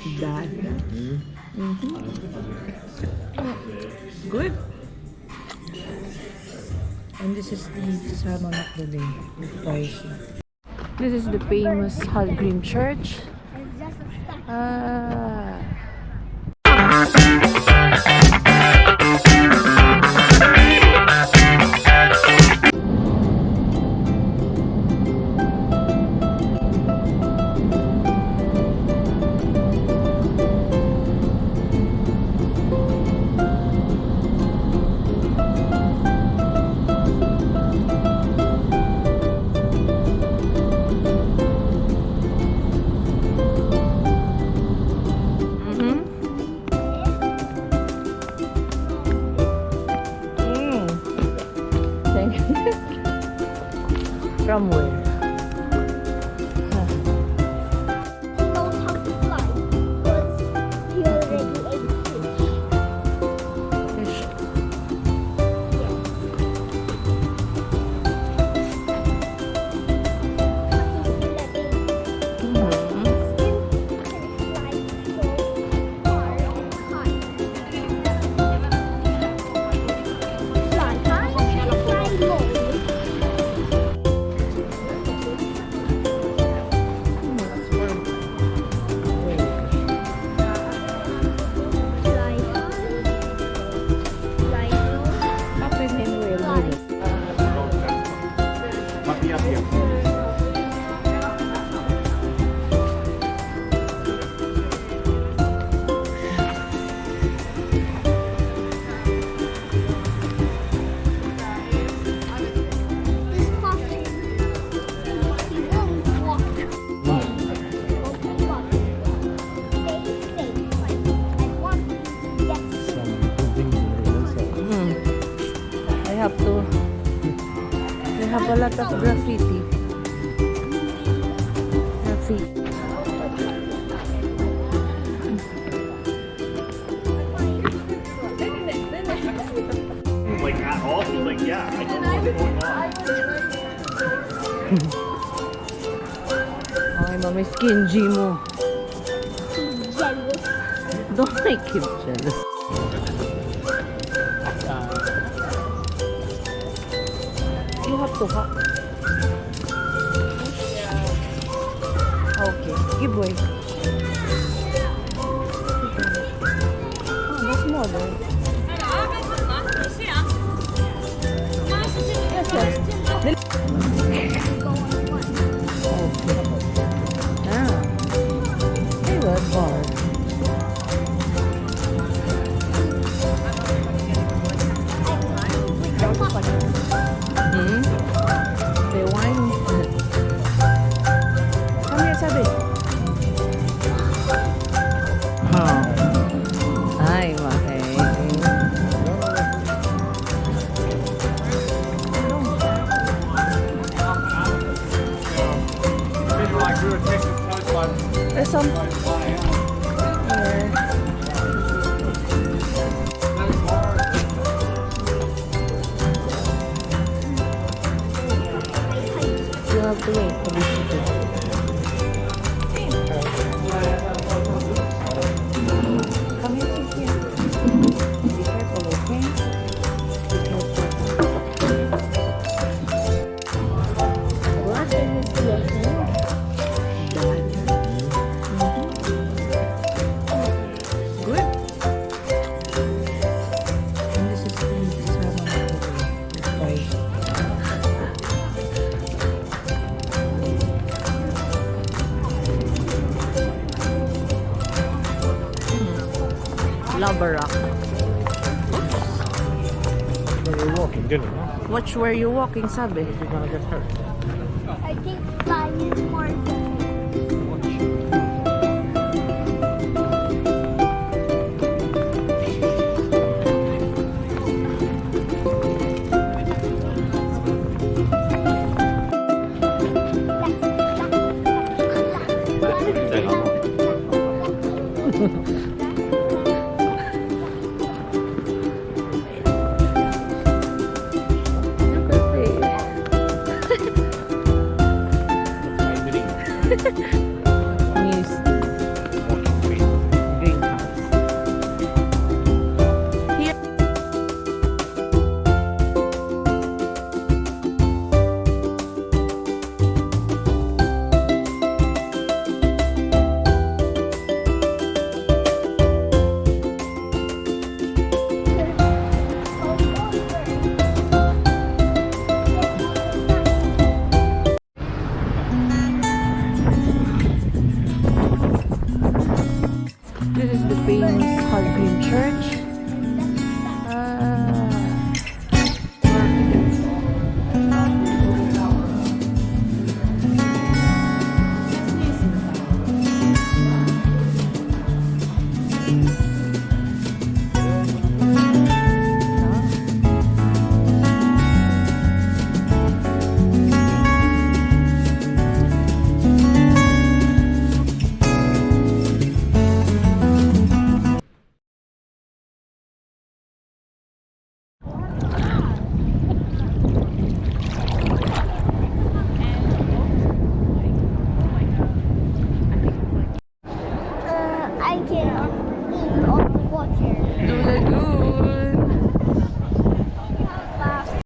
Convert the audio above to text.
That. Good. And this is the salmon of the day with rice. This is the famous Hallgrim Church. From where? They have a lot of graffiti. Like at all? She's like, yeah, I don't know what's going on. Ay, mami, skingy mo. Don't make him jealous. You have to hop. Okay, give way. Oh, that's smaller. Yes, yes. Ah, they were hard. The wine. Come here, sabi. Oh. Ay, mahay. There's some. You have to wait for this to go. Come here, sit here. Be careful, okay? Be careful. What is this? Good. And this is the salmon with rice. Lava rock. Where you're walking, didn't you? Watch where you're walking, sabi. You're gonna get hurt. I think flying is more than News. church. I can eat all the water.